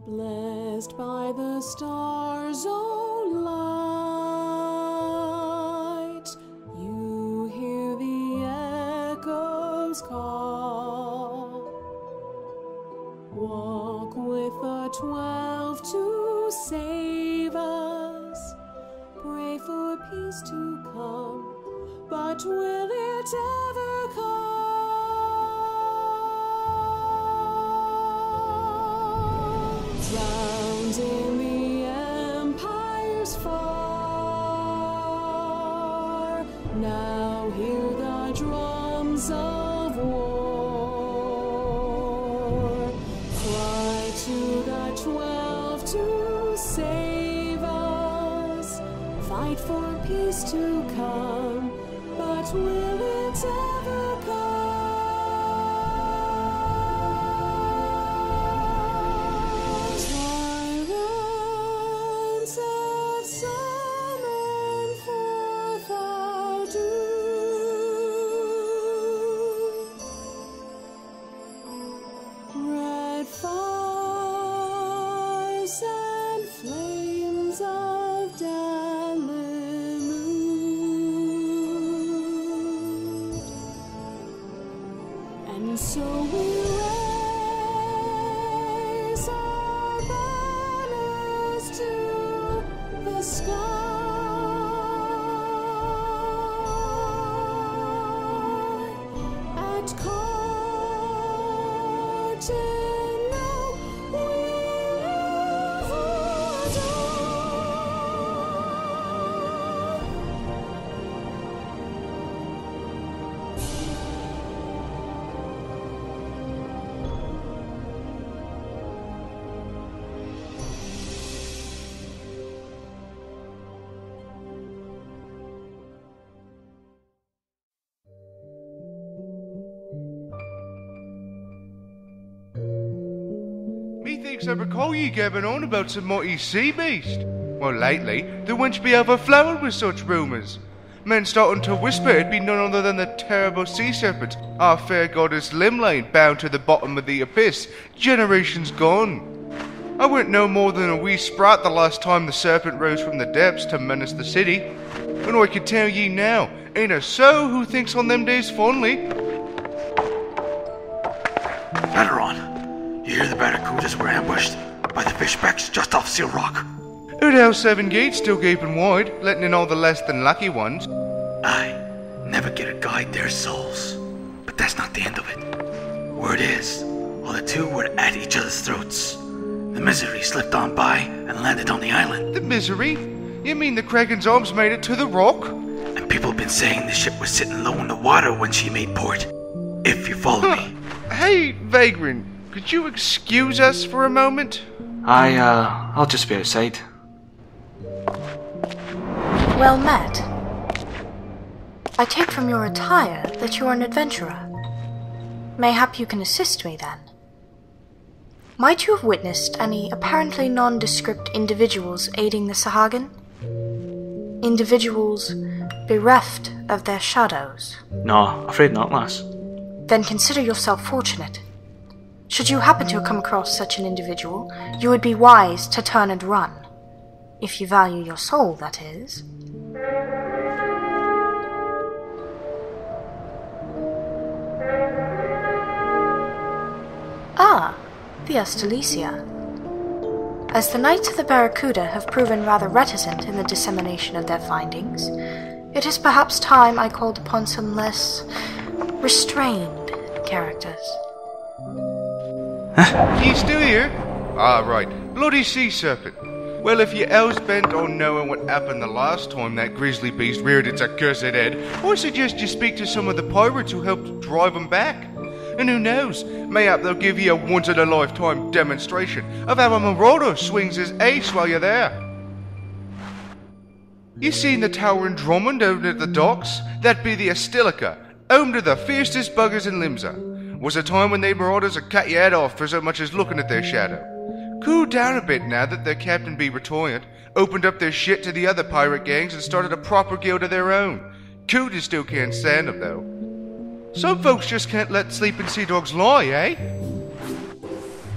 Blessed by the stars, O light, you hear the echoes call. Walk with the 12 to save us. Pray for peace to come, but will it ever come? Drowned in the empire's far, now hear the drums of war. Cry to the 12 to save us. Fight for peace to come, but will it ever come? Tyrants have summoned forth our doom. Red fires and flames of deluge, and so we raise our banners to the sky. At Cardinal we live or Methinks I recall ye gabbing on about some mighty sea beast. Well, lately, the wench be overflowed with such rumours. Men starting to whisper it be none other than the terrible sea serpent, our fair goddess Limlane, bound to the bottom of the abyss, generations gone. I weren't no more than a wee sprat the last time the serpent rose from the depths to menace the city. And I can tell ye now, ain't a soul who thinks on them days fondly. Veteran, you hear the Barracudas were ambushed by the fishbacks just off Seal Rock. Who'd have 7 gates still gaping wide, letting in all the less than lucky ones. Aye, never get a guide their souls. But that's not the end of it. Word is, all the two were at each other's throats. The Misery slipped on by and landed on the island. The Misery? You mean the Kraken's arms made it to the rock? And people have been saying the ship was sitting low in the water when she made port. If you follow me. Hey, Vagrant, could you excuse us for a moment? I'll just be outside. Well met. I take from your attire that you are an adventurer. Mayhap you can assist me then. Might you have witnessed any apparently nondescript individuals aiding the Sahagin? Individuals bereft of their shadows? No, afraid not, lass. Then consider yourself fortunate. Should you happen to come across such an individual, you would be wise to turn and run. If you value your soul, that is. Ah, the Astalesia. As the Knights of the Barracuda have proven rather reticent in the dissemination of their findings, it is perhaps time I called upon some less restrained characters. Ye still here? Ah, right. Bloody sea serpent. Well, if you else bent on knowing what happened the last time that grizzly beast reared its accursed head, I suggest you speak to some of the pirates who helped drive them back. And who knows, mayhap they'll give you a once-in-a-lifetime demonstration of how a marauder swings his ace while you're there. You seen the tower in Drummond over at the docks? That be the Astilica, home to the fiercest buggers in Limsa. Was a time when they marauders would cut your head off for so much as looking at their shadow. Cooled down a bit now that their captain be retired, opened up their shit to the other pirate gangs and started a proper guild of their own. Cooties still can't stand them though. Some folks just can't let sleeping sea dogs lie, eh?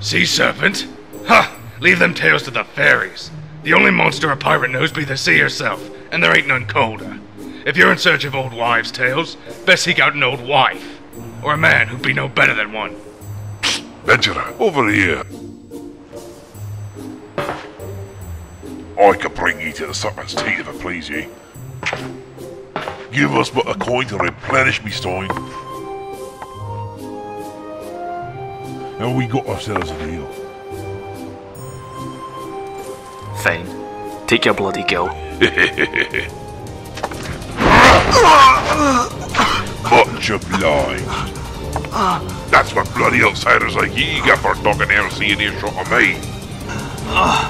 Sea serpent? Ha! Leave them tales to the fairies. The only monster a pirate knows be the sea herself, and there ain't none colder. If you're in search of old wives' tales, best seek out an old wife, or a man who'd be no better than one. Venturer, over here. I could bring ye to the serpent's teeth if it please ye. Give us but a coin to replenish me stein, and we got ourselves a deal. Fine. Take your bloody gill. Much obliged. That's what bloody outsiders like ye get for talking heresy in earshot of me.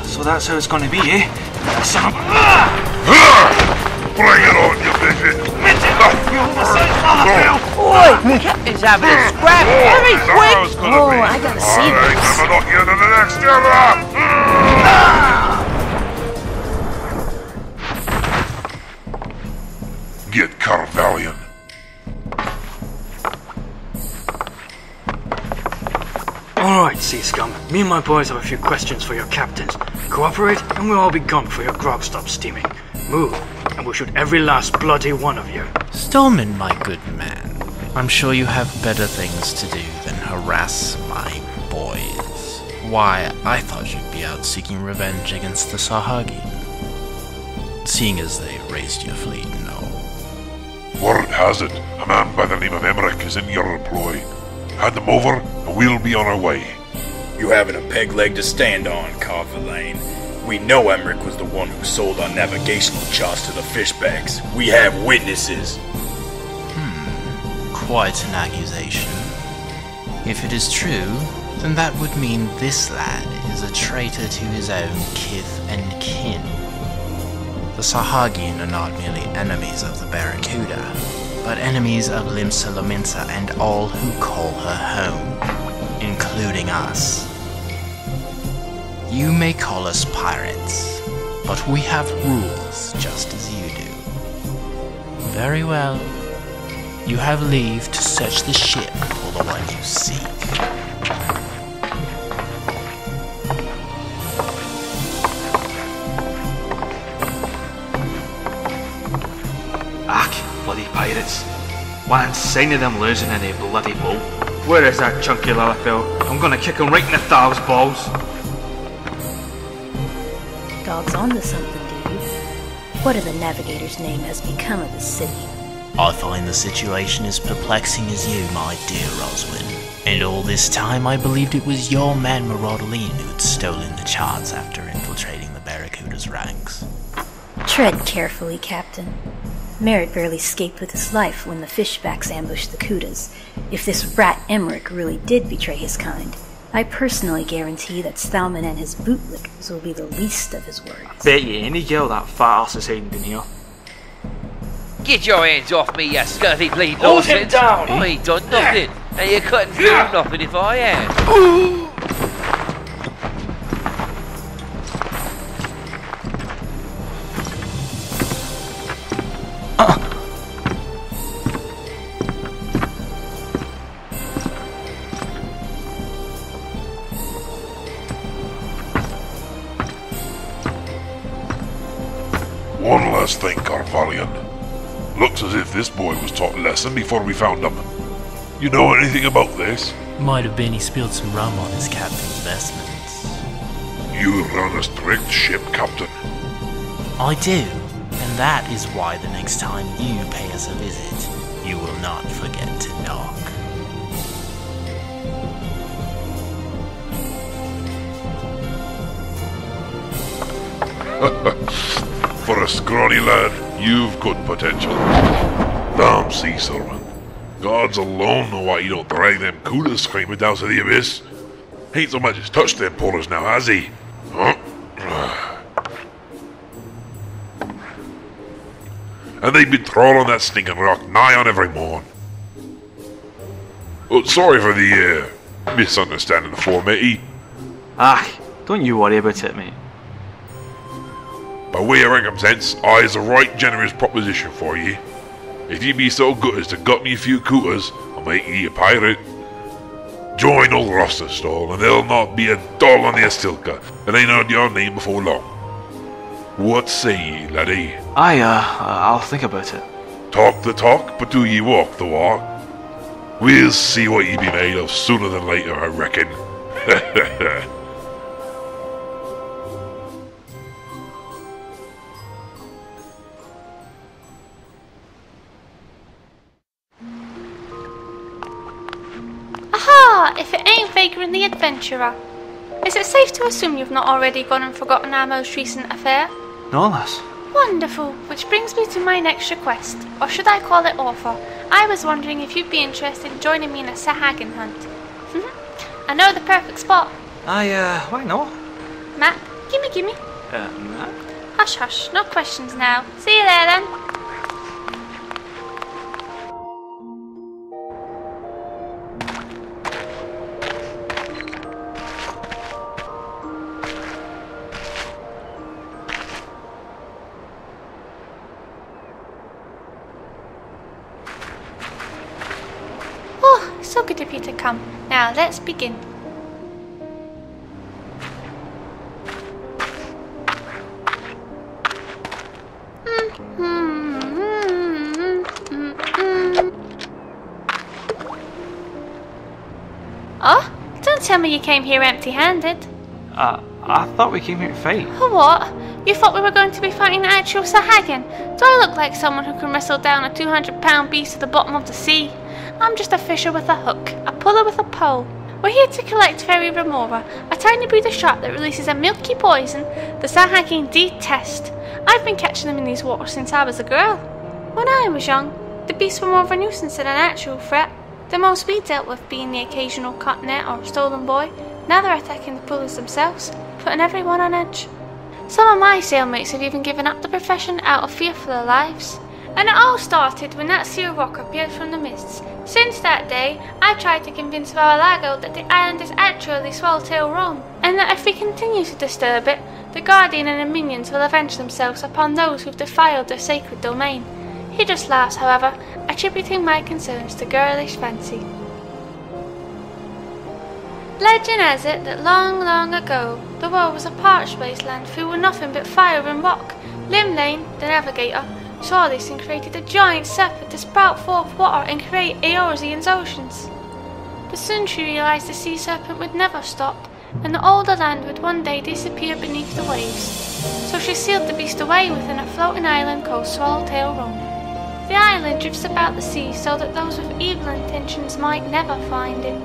So that's how it's gonna be, eh? Son of a... Bring it on, you bitches! Oi, the captain's having a scrap! Hurry, quick! Oh, I gotta see this. I'm not here to the next era! Get Carvalian. Alright, Sea Scum. Me and my boys have a few questions for your captains. Cooperate, and we'll all be gone before your grog stops steaming. Move, and we'll shoot every last bloody one of you. Stallman, my good man. I'm sure you have better things to do than harass my boys. Why, I thought you'd be out seeking revenge against the Sahagin. Seeing as they raised your fleet, no. Word has it, a man by the name of Emmerich is in your employ. Hand them over, and we'll be on our way. You haven't a peg leg to stand on, Carvalane. We know Emmerich was the one who sold our navigational charts to the fishbacks. We have witnesses. Quite an accusation. If it is true, then that would mean this lad is a traitor to his own kith and kin. The Sahagin are not merely enemies of the Barracuda, but enemies of Limsa Lominsa and all who call her home, including us. You may call us pirates, but we have rules just as you do. Very well. You have leave to search the ship for the one you seek. Ach, bloody pirates. One sign of them losing any bloody boat. Where is that chunky Lillipel? I'm gonna kick him right in the thow's balls. Dog's onto something, dude. What of the navigator's name has become of the city? I find the situation as perplexing as you, my dear Roswin. And all this time I believed it was your man Maraudline who'd stolen the charts after infiltrating the Barracuda's ranks. Tread carefully, Captain. Merritt barely escaped with his life when the fishbacks ambushed the Kudas. If this rat Emmerich really did betray his kind, I personally guarantee that Stallman and his bootlickers will be the least of his worries. Bet you any girl that fat ass is hiding in here. Get your hands off me, you scurvy bleed Hold him nonsense! down! I ain't done nothing, and you couldn't do nothing if I had. One last thing, Carvalian. Looks as if this boy was taught a lesson before we found him. You know anything about this? Might have been he spilled some rum on his captain's vestments. You run a strict ship, Captain. I do, and that is why the next time you pay us a visit, you will not forget to knock. For a scrawny lad, you've got potential. Damn sea serpent. Gods alone know why you don't drag them Kudas screaming down to the abyss. Ain't so much as touched them pullers now, has he? Huh? And they've been trawling that stinking rock nigh on every morn. Oh, sorry for the, misunderstanding before, matey. Ah, don't you worry about it, mate. By way of recompense, I has a right generous proposition for ye. If ye be so good as to gut me a few cooters, I'll make ye a pirate. Join old Rostastall, and there'll not be a doll on the Astilka that ain't heard your name before long. What say ye, laddie? I'll think about it. Talk the talk, but do ye walk the walk? We'll see what ye be made of sooner than later, I reckon. Aha! If it ain't Vagrant the Adventurer. Is it safe to assume you've not already gone and forgotten our most recent affair? No, lass. Wonderful, which brings me to my next request, or should I call it offer. I was wondering if you'd be interested in joining me in a Sahagin hunt. I know the perfect spot. Why not? Map, gimme. Map? Hush hush, no questions now. See you there then. So good of you to come. Now let's begin. Oh, don't tell me you came here empty-handed. I thought we came here to fight. What? You thought we were going to be fighting the actual Sahagin? Do I look like someone who can wrestle down a 200-pound beast at the bottom of the sea? I'm just a fisher with a hook, a puller with a pole. We're here to collect fairy remora, a tiny breed of shark that releases a milky poison the Sahagin detest. I've been catching them in these waters since I was a girl. When I was young, the beasts were more of a nuisance than an actual threat. The most we dealt with being the occasional cut net or stolen boy. Now they're attacking the pullers themselves, putting everyone on edge. Some of my sailmates have even given up the profession out of fear for their lives. And it all started when that seal rock appeared from the mists. Since that day, I've tried to convince Barracuda that the island is actually Swallowtail Run, and that if we continue to disturb it, the Guardian and the minions will avenge themselves upon those who've defiled their sacred domain. He just laughs, however, attributing my concerns to girlish fancy. Legend has it that long, long ago, the world was a parched wasteland filled with nothing but fire and rock. Limlane, the navigator, saw this and created a giant serpent to sprout forth water and create Eorzean's oceans. But soon she realised the sea serpent would never stop, and that all the land would one day disappear beneath the waves. So she sealed the beast away within a floating island called Swallowtail Run. The island drifts about the sea so that those with evil intentions might never find it.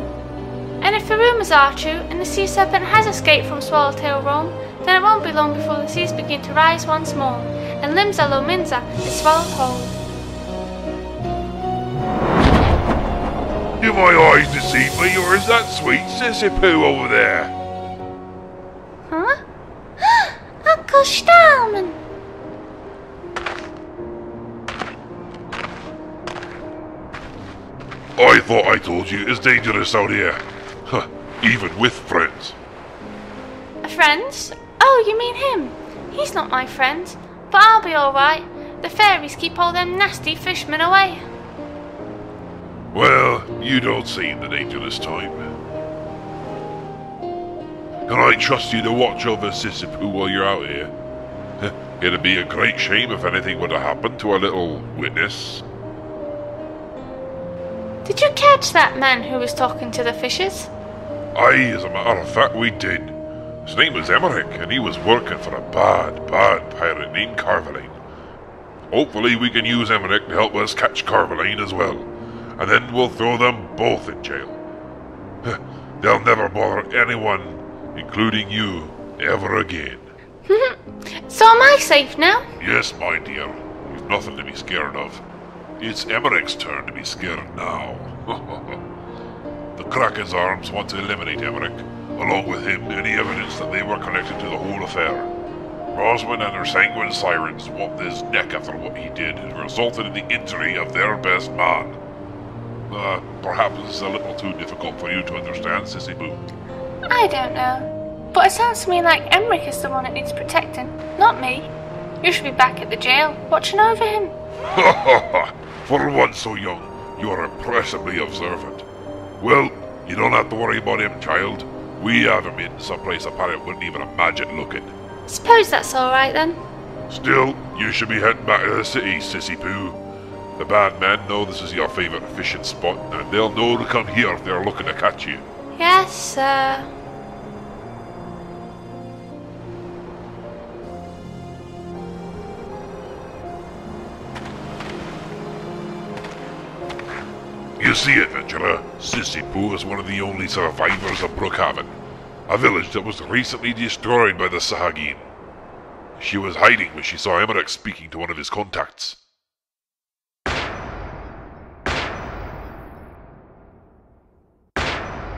And if the rumours are true, and the sea serpent has escaped from Swallowtail Run, then it won't be long before the seas begin to rise once more, and Limsa Lominsa is swallowed whole. Do my eyes deceive me, or is that sweet Sissy Poo over there? Huh? Uncle Stallman! I thought I told you it's dangerous out here. Huh, even with friends. Friends? Oh, you mean him? He's not my friend. But I'll be alright. The fairies keep all them nasty fishmen away. Well, you don't seem the danger this time. Can I trust you to watch over Sissy Poo while you're out here? It'd be a great shame if anything would have happened to our little witness. Did you catch that man who was talking to the fishes? Aye, as a matter of fact, we did. His name was Emmerich, and he was working for a bad pirate named Carveline. Hopefully we can use Emmerich to help us catch Carveline as well, and then we'll throw them both in jail. They'll never bother anyone, including you, ever again. So am I safe now? Yes, my dear. You've nothing to be scared of. It's Emmerich's turn to be scared now. The Kraken's arms want to eliminate Emmerich, along with him any evidence that they were connected to the whole affair. Rosman and her sanguine sirens want his neck after what he did and resulted in the injury of their best man. Perhaps this is a little too difficult for you to understand, Sissy Boo. I don't know. But it sounds to me like Emmerich is the one that needs protecting, not me. You should be back at the jail, watching over him. For one so young, you are impressively observant. Well, You don't have to worry about him, child. We have him in someplace a pirate wouldn't even imagine looking. Suppose that's alright then. Still, you should be heading back to the city, Sissy Pooh. The bad men know this is your favourite fishing spot, and they'll know to come here if they're looking to catch you. Yes, sir. You see, adventurer, Sissy Pooh is one of the only survivors of Brookhaven, a village that was recently destroyed by the Sahagin. She was hiding when she saw Emmerich speaking to one of his contacts.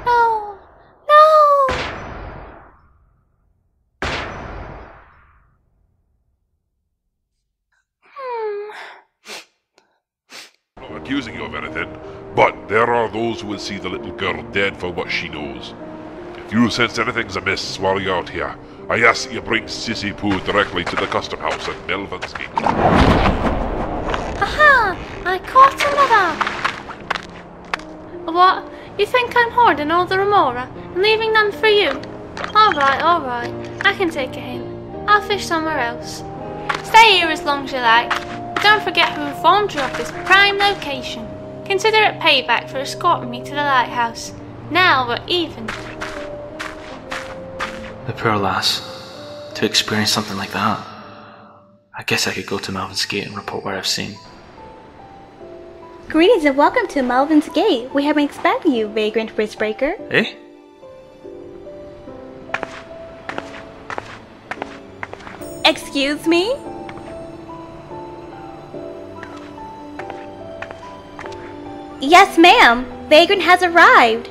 No! No! I'm not accusing you of anything, but there are those who will see the little girl dead for what she knows. If you sense anything's amiss while you're out here, I ask that you bring Sissy Pooh directly to the custom house at Melvin's Gate. Aha! I caught another! What? You think I'm hoarding all the remora and leaving none for you? Alright, alright. I can take a hint. I'll fish somewhere else. Stay here as long as you like. But don't forget who informed you of this prime location. Consider it payback for escorting me to the lighthouse. Now we're even. The poor lass. To experience something like that. I guess I could go to Melvin's Gate and report what I've seen. Greetings and welcome to Melvin's Gate. We have been expecting you, vagrant bridgebreaker. Eh? Excuse me? Yes, ma'am. Vagrant has arrived.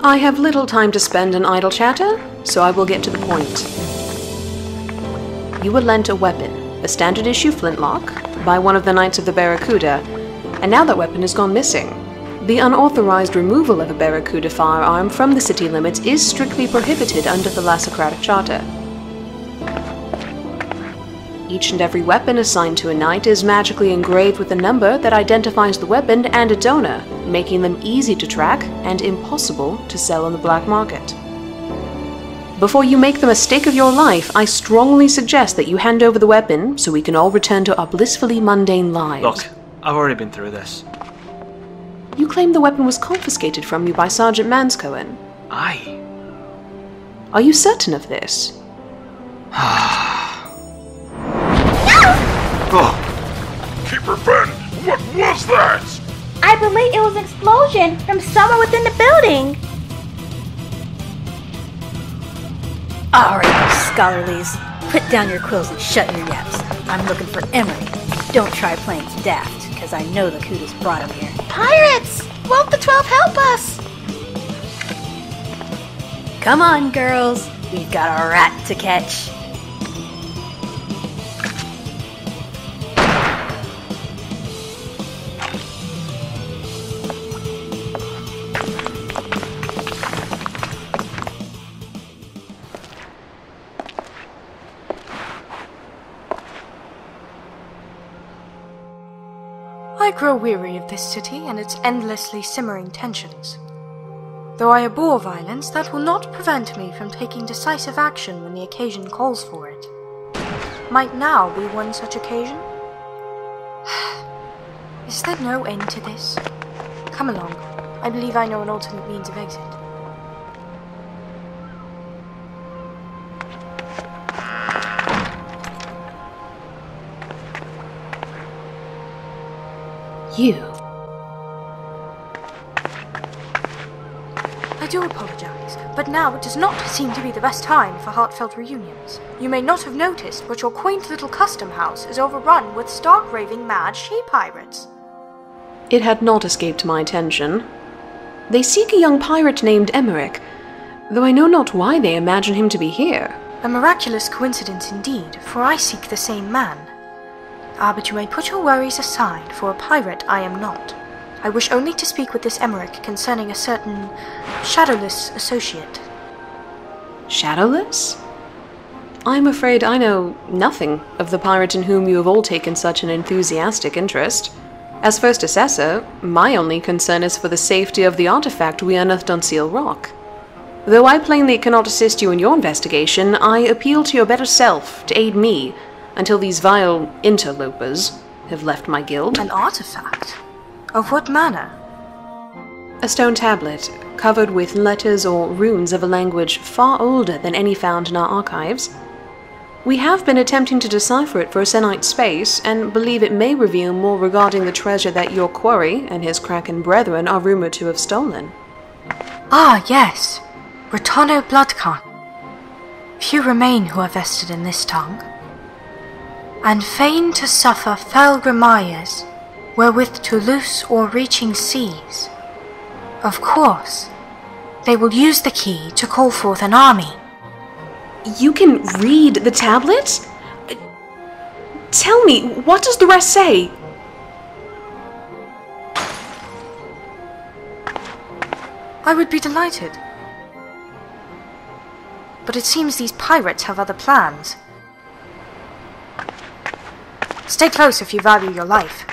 I have little time to spend in idle chatter, so I will get to the point. You were lent a weapon, a standard issue flintlock, by one of the Knights of the Barracuda, and now that weapon has gone missing. The unauthorized removal of a Barracuda firearm from the city limits is strictly prohibited under the Lassocratic Charter. Each and every weapon assigned to a knight is magically engraved with a number that identifies the weapon and its owner, making them easy to track and impossible to sell on the black market. Before you make the mistake of your life, I strongly suggest that you hand over the weapon so we can all return to our blissfully mundane lives. Look, I've already been through this. You claim the weapon was confiscated from you by Sergeant Manscohen. Aye. Are you certain of this? Oh! Keeper Ben, what was that? I believe it was an explosion from somewhere within the building. Alright, you scholarlies. Put down your quills and shut your yaps. I'm looking for Emery. Don't try playing daft, because I know the Kudas brought him here. Pirates! Won't the 12 help us? Come on, girls. We've got a rat to catch. I grow weary of this city and its endlessly simmering tensions. Though I abhor violence, that will not prevent me from taking decisive action when the occasion calls for it. Might now be one such occasion? Is there no end to this? Come along. I believe I know an alternate means of exit. You. I do apologize, but now it does not seem to be the best time for heartfelt reunions. You may not have noticed, but your quaint little custom house is overrun with stark raving mad she-pirates. It had not escaped my attention. They seek a young pirate named Emmerich, though I know not why they imagine him to be here. A miraculous coincidence indeed, for I seek the same man. Ah, but you may put your worries aside, for a pirate I am not. I wish only to speak with this Emmerich concerning a certain shadowless associate. Shadowless? I'm afraid I know nothing of the pirate in whom you have all taken such an enthusiastic interest. As first assessor, my only concern is for the safety of the artifact we unearthed on Seal Rock. Though I plainly cannot assist you in your investigation, I appeal to your better self to aid me until these vile interlopers have left my guild. An artifact? Of what manner? A stone tablet, covered with letters or runes of a language far older than any found in our archives. We have been attempting to decipher it for a Senite space, and believe it may reveal more regarding the treasure that your quarry and his Kraken brethren are rumored to have stolen. Ah, yes. Retondo Bloodcon. Few remain who are vested in this tongue. And fain to suffer fell grimoires, wherewith to loose or reaching seas. Of course, they will use the key to call forth an army. You can read the tablet? Tell me, what does the rest say? I would be delighted. But it seems these pirates have other plans. Stay close if you value your life.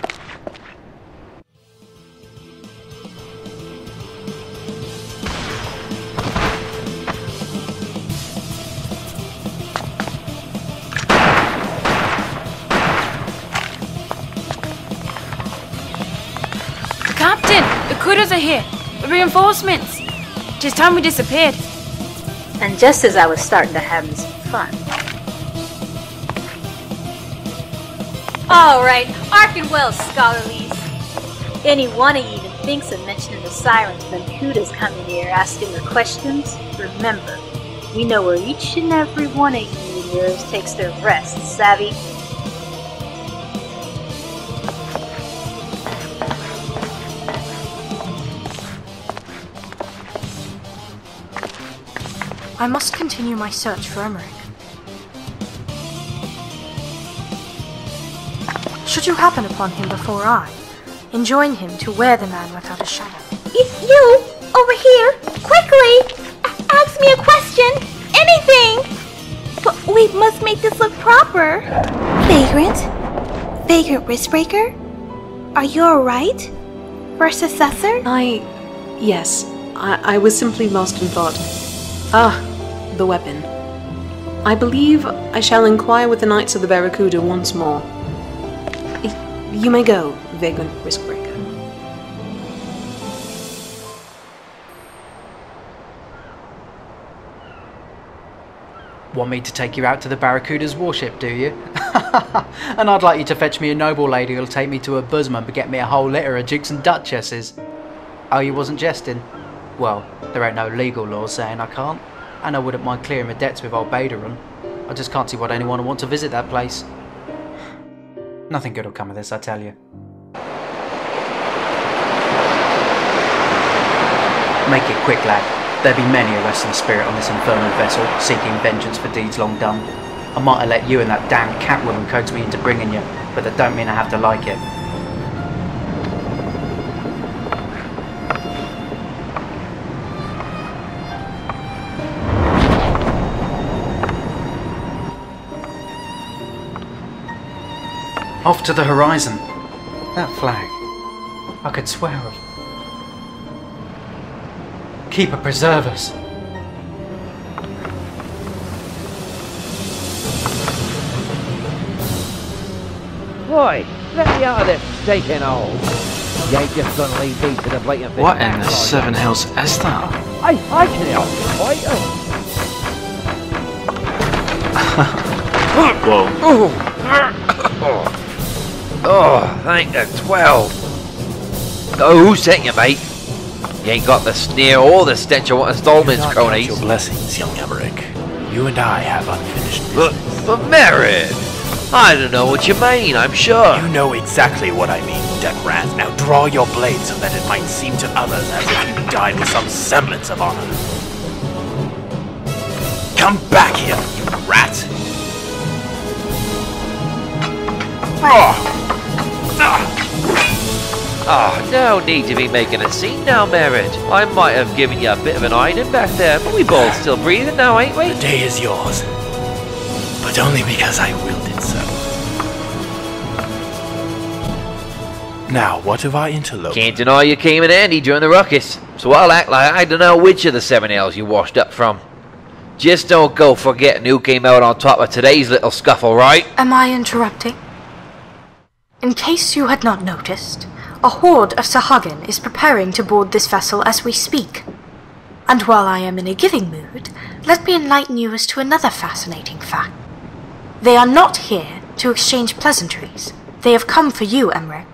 Captain, the Kudos are here. Reinforcements. Just time we disappeared. And just as I was starting to have me some fun. Alright, hearken well, scholarlies. Any one of you even thinks of mentioning the sirens when Kudos come in here asking their questions, remember, we know where each and every one of you and yours takes their rest, savvy? I must continue my search for Emmerich. Should you happen upon him before I, enjoin him to wear the man without a shadow. You! Over here! Quickly! Ask me a question! Anything! But we must make this look proper! Vagrant? Vagrant Wristbreaker? Are you alright? First Assessor? Yes. I was simply lost in thought. Ah, the weapon. I believe I shall inquire with the Knights of the Barracuda once more. You may go, Vagrant Riskbreaker. Want me to take you out to the Barracuda's warship, do you? And I'd like you to fetch me a noble lady who'll take me to her bosom and get me a whole litter of dukes and duchesses. Oh, you wasn't jesting? Well, there ain't no legal law saying I can't, and I wouldn't mind clearing my debts with old Baderun. I just can't see what anyone would want to visit that place. Nothing good will come of this, I tell you. Make it quick, lad. There be many a restless spirit on this infernal vessel, seeking vengeance for deeds long done. I might have let you and that damned Catwoman coax me into bringing you, but that don't mean I have to like it. Off to the horizon. That flag. I could swear of. Keeper preserve us. Boy, let me out of this stinking hole. You ain't just gonna leave me to the blatant fish. What in the seven hills is that? I can help you, fighter. Whoa. Oh, thank the 12. Oh, who sent you, mate? You ain't got the sneer or the stench of what installments, cronies. Your blessings, young Emmerich. You and I have unfinished business. But married? I don't know what you mean, I'm sure. You know exactly what I mean, Deckrat. Now draw your blade so that it might seem to others as if you died with some semblance of honor. Come back here, you rat! No need to be making a scene now, Merritt. I might have given you a bit of an hiding back there, but we both still breathing now, ain't we? The day is yours. But only because I willed it so. Now, what of our interloper? Can't deny you came in handy during the ruckus, so I'll act like I don't know which of the 7 L's you washed up from. Just don't go forgetting who came out on top of today's little scuffle, right? Am I interrupting? In case you had not noticed, a horde of Sahagin is preparing to board this vessel as we speak. And while I am in a giving mood, let me enlighten you as to another fascinating fact. They are not here to exchange pleasantries. They have come for you, Emmerich.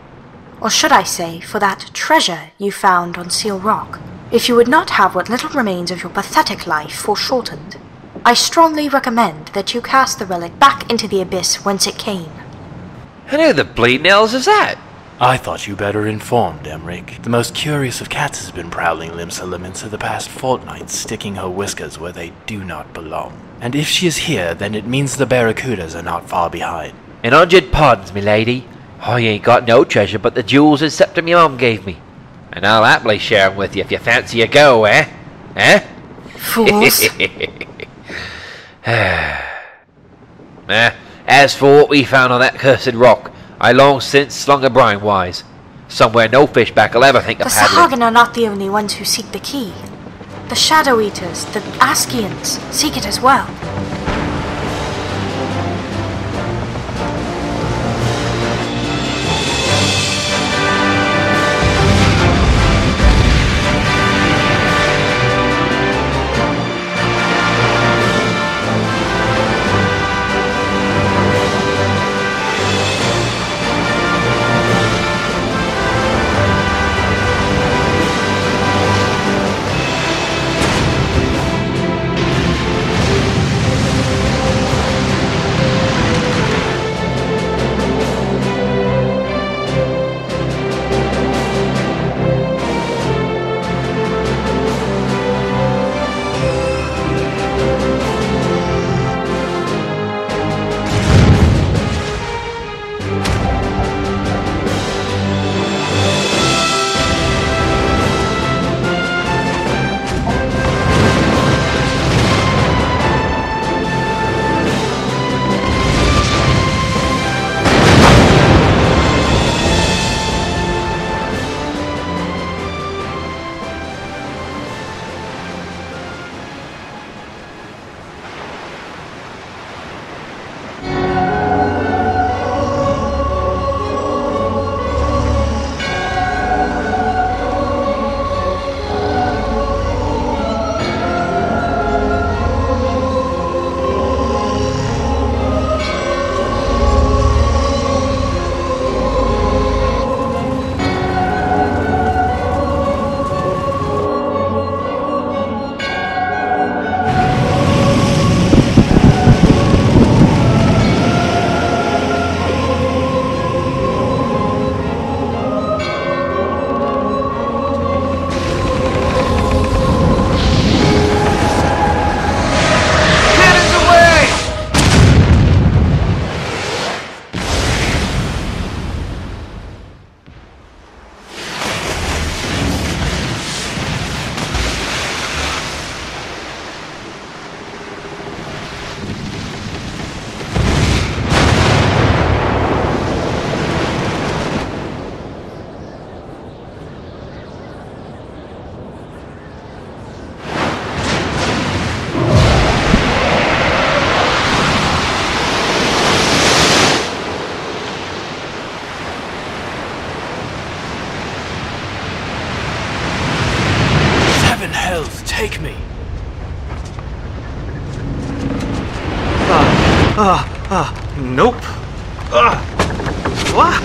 Or should I say, for that treasure you found on Seal Rock. If you would not have what little remains of your pathetic life foreshortened, I strongly recommend that you cast the relic back into the abyss whence it came. And who the bleeding hells is that? I thought you better informed, Emmerich. The most curious of cats has been prowling Limsa Lamenta the past fortnight, sticking her whiskers where they do not belong. And if she is here, then it means the Barracudas are not far behind. 100 pardons, milady. I ain't got no treasure but the jewels and scepter my mum gave me. And I'll happily share 'em with you if you fancy a go, eh? Eh? Fools. As for what we found on that cursed rock, I long since slung a brine wise. Somewhere no fishback'll ever think The of paddling. Sahagin are not the only ones who seek the key. The Shadow Eaters, the Askians, seek it as well. Take me. Nope. What?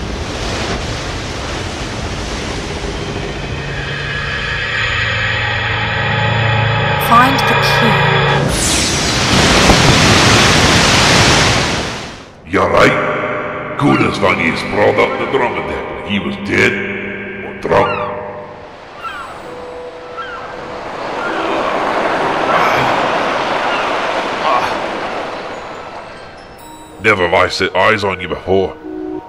Find the key. You're right. Kuda's found his sprawled up the dromedary. He was dead or drunk. Never have I set eyes on you before.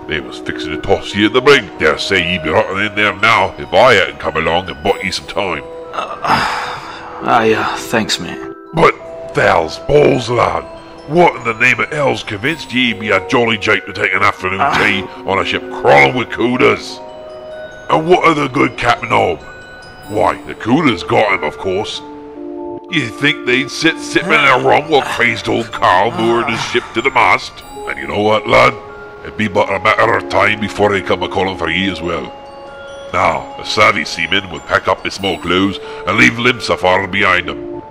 They was fixing to toss you in the brig. Dare say you'd be rotting in there now if I hadn't come along and bought you some time. Thanks, man. But, Val's balls, lad. What in the name of hell's convinced ye be a jolly jape to take an afternoon tea on a ship crawling with kudas? And what of the good Captain Hob? Why, the Cuda's got him, of course. You think they'd sit sipping their rum while crazed old Carl moored his ship to the mast? And you know what, lad? It'd be but a matter of time before they come a-calling for ye as well. Now, a savvy seaman would pack up his small clothes and leave Limsa far behind him.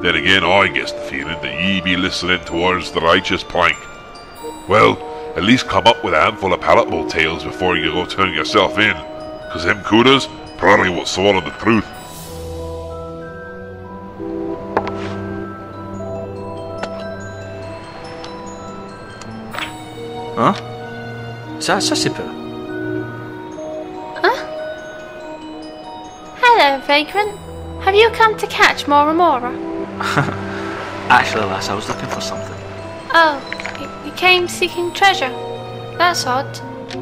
Then again, I guess the feeling that ye be listening towards the righteous plank. Well, at least come up with a handful of palatable tales before you go turn yourself in, 'cause them Cudas probably won't swallow the truth. Huh? Is that Deciphering? Huh? Hello, Vagrant. Have you come to catch more remora? Actually, lass, I was looking for something. Oh, you came seeking treasure? That's odd.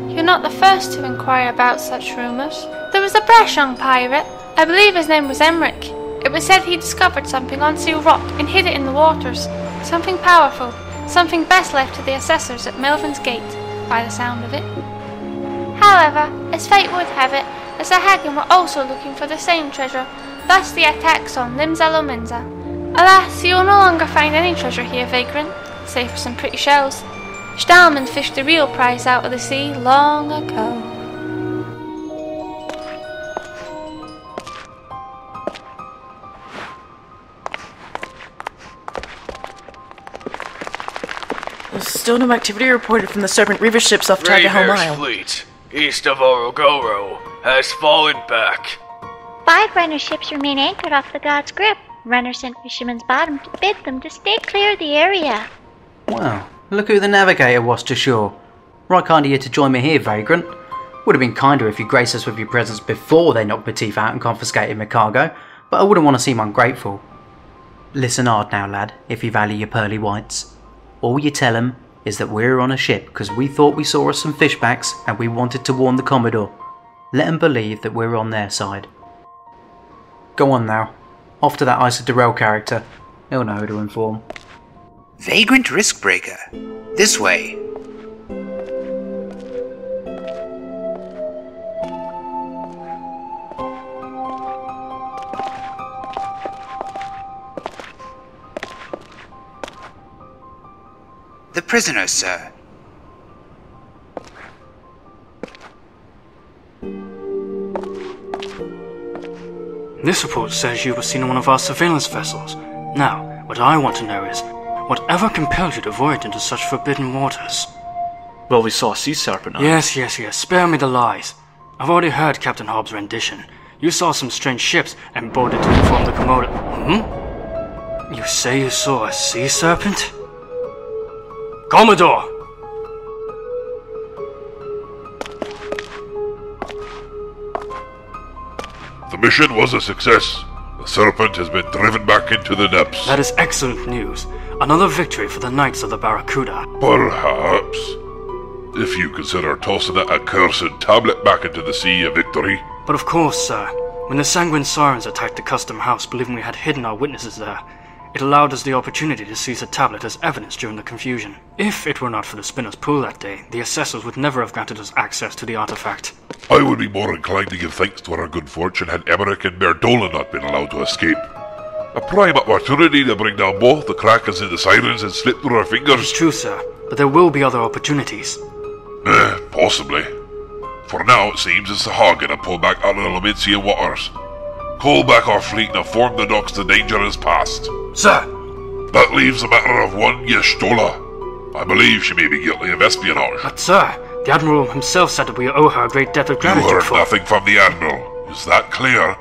You're not the first to inquire about such rumours. There was a brash young pirate. I believe his name was Emmerich. It was said he discovered something on Seal Rock and hid it in the waters. Something powerful. Something best left to the assessors at Melvin's Gate, by the sound of it. However, as fate would have it, the Sahagin were also looking for the same treasure, thus the attacks on Limsa. Alas, you will no longer find any treasure here, Vagrant, save for some pretty shells. Stahlman fished the real prize out of the sea long ago. Still no activity reported from the Serpent Reaver ships off Tagaho Mile. Fleet, east of Orogoro, has fallen back. 5 runner ships remain anchored off the God's Grip. Runner sent Fisherman's Bottom to bid them to stay clear of the area. Wow, look who the navigator was to shore. Right kind of you to join me here, Vagrant. Would have been kinder if you graced us with your presence before they knocked my teeth out and confiscated my cargo, but I wouldn't want to seem ungrateful. Listen hard now, lad, if you value your pearly whites. All you tell 'em is that we're on a ship because we thought we saw us some fishbacks and we wanted to warn the Commodore. Let 'em believe that we're on their side. Go on now. Off to that Isa Durrell character. He'll know who to inform. Vagrant Riskbreaker. This way. The prisoner, sir. This report says you were seen on one of our surveillance vessels. Now, what I want to know is, whatever compelled you to voyage into such forbidden waters? Well, we saw a sea serpent. Yes. Spare me the lies. I've already heard Captain Hobbs' rendition. You saw some strange ships and boarded to inform the Commodore. You say you saw a sea serpent? Commodore! The mission was a success. The serpent has been driven back into the depths. That is excellent news. Another victory for the Knights of the Barracuda. Perhaps. If you consider tossing that accursed tablet back into the sea a victory. But of course, sir. When the Sanguine Sirens attacked the custom house believing we had hidden our witnesses there, it allowed us the opportunity to seize the tablet as evidence during the confusion. If it were not for the spinner's pool that day, the assessors would never have granted us access to the artifact. I would be more inclined to give thanks to our good fortune had Emmerich and Berdola not been allowed to escape. A prime opportunity to bring down both the Krakens and the Sirens and slip through our fingers. It's true, sir, but there will be other opportunities. Possibly. For now, it seems the Sahagin have pulled back out of the Lamincian waters. Call back our fleet and inform the docks the danger is past. Sir! That leaves a matter of one Yestola. I believe she may be guilty of espionage. But sir, the Admiral himself said that we owe her a great debt of gratitude. You heard nothing from the Admiral. Is that clear?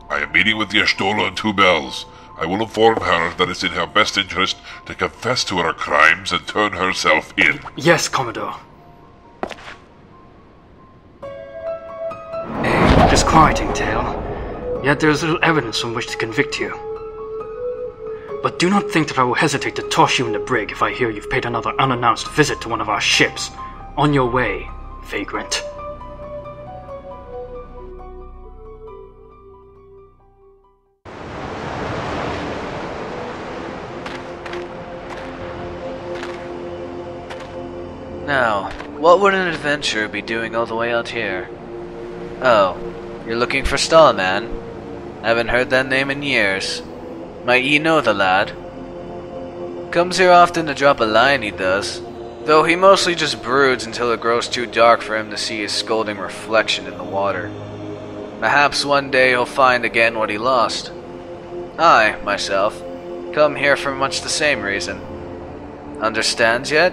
I am meeting with Yestola in 2 bells. I will inform her that it's in her best interest to confess to her crimes and turn herself in. Yes, Commodore. A disquieting tale. Yet there is little evidence from which to convict you. But do not think that I will hesitate to toss you in the brig if I hear you've paid another unannounced visit to one of our ships. On your way, Vagrant. Now, what would an adventurer be doing all the way out here? Oh, you're looking for Starman? Haven't heard that name in years. Might ye know the lad? Comes here often to drop a line, he does. Though he mostly just broods until it grows too dark for him to see his scolding reflection in the water. Perhaps one day he'll find again what he lost. I, myself, come here for much the same reason. Understands yet?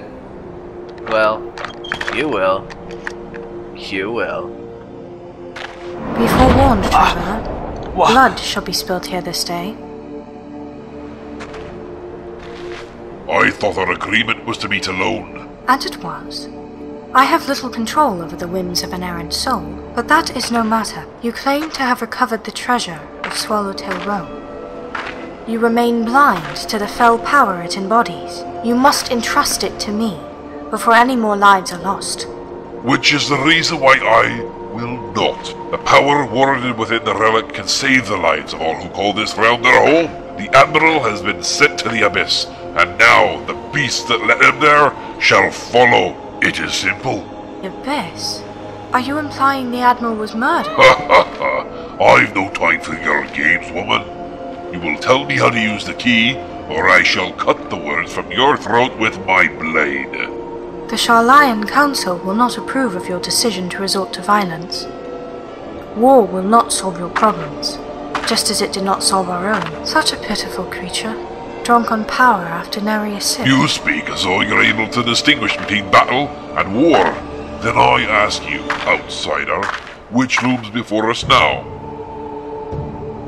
Well, you will. You will. Be forewarned, traveller. Blood shall be spilt here this day. I thought our agreement was to meet alone. And it was. I have little control over the whims of an errant soul, but that is no matter. You claim to have recovered the treasure of Swallowtail Run. You remain blind to the fell power it embodies. You must entrust it to me, before any more lives are lost. Which is the reason why I will not. The power warded within the relic can save the lives of all who call this realm their home. The Admiral has been sent to the Abyss, and now the beast that led him there shall follow. It is simple. The Abyss? Are you implying the Admiral was murdered? I've no time for your games, woman. You will tell me how to use the key, or I shall cut the words from your throat with my blade. The Sharlayan Council will not approve of your decision to resort to violence. War will not solve your problems, just as it did not solve our own. Such a pitiful creature, drunk on power after nary a sip. You speak as though you're able to distinguish between battle and war. Then I ask you, outsider, which looms before us now?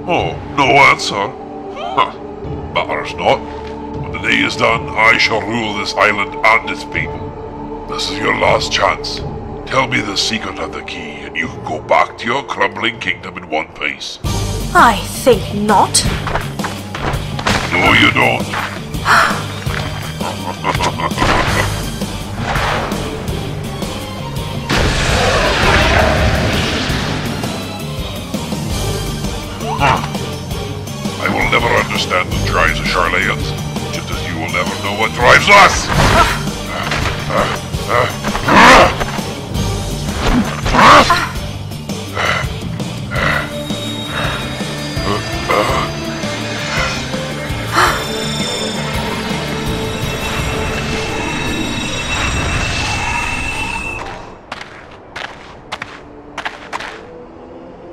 Oh, no answer? Huh. Matters not. When the day is done, I shall rule this island and its people. This is your last chance. Tell me the secret of the key, and you can go back to your crumbling kingdom in one piece. I think not. No, you don't. I will never understand the drives of Sharlayans, just as you will never know what drives us!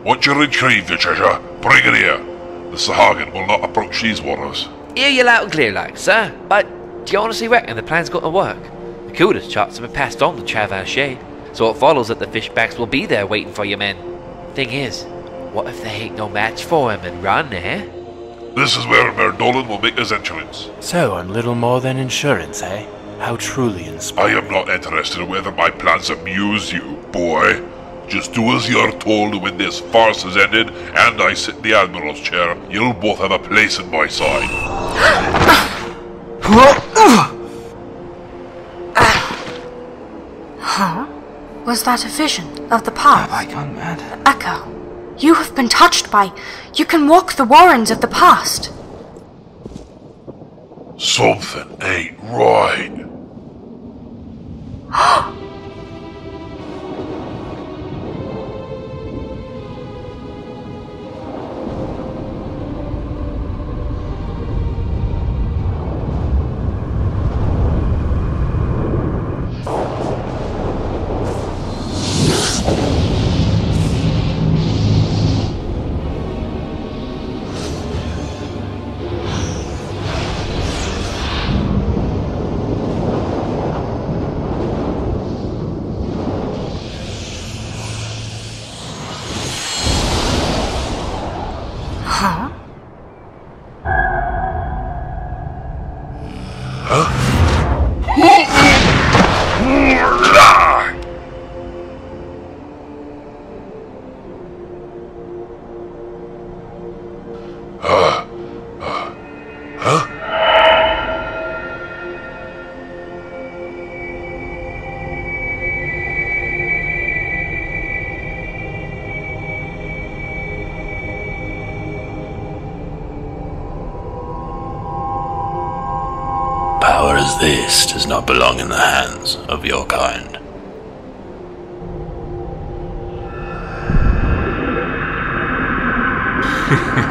Once you retrieve your treasure, bring it here. The Sahagin will not approach these waters. Hear you loud and clear, like, sir. But do you honestly reckon the plan's got to work? The Kuda's charts have been passed on to Traverse Shade, so it follows that the fishbacks will be there waiting for your men. Thing is, what if they ain't no match for him and run, eh? This is where Merdolan will make his entrance. So I'm little more than insurance, eh? How truly inspiring. I am not interested in whether my plans amuse you, boy. Just do as you're told when this farce is ended and I sit in the Admiral's chair. You'll both have a place at my side. Huh? Was that a vision of the past? Have I gone mad? Echo, you have been touched by... You can walk the warrens of the past. Something ain't right. Power as this does not belong in the hands of your kind. What?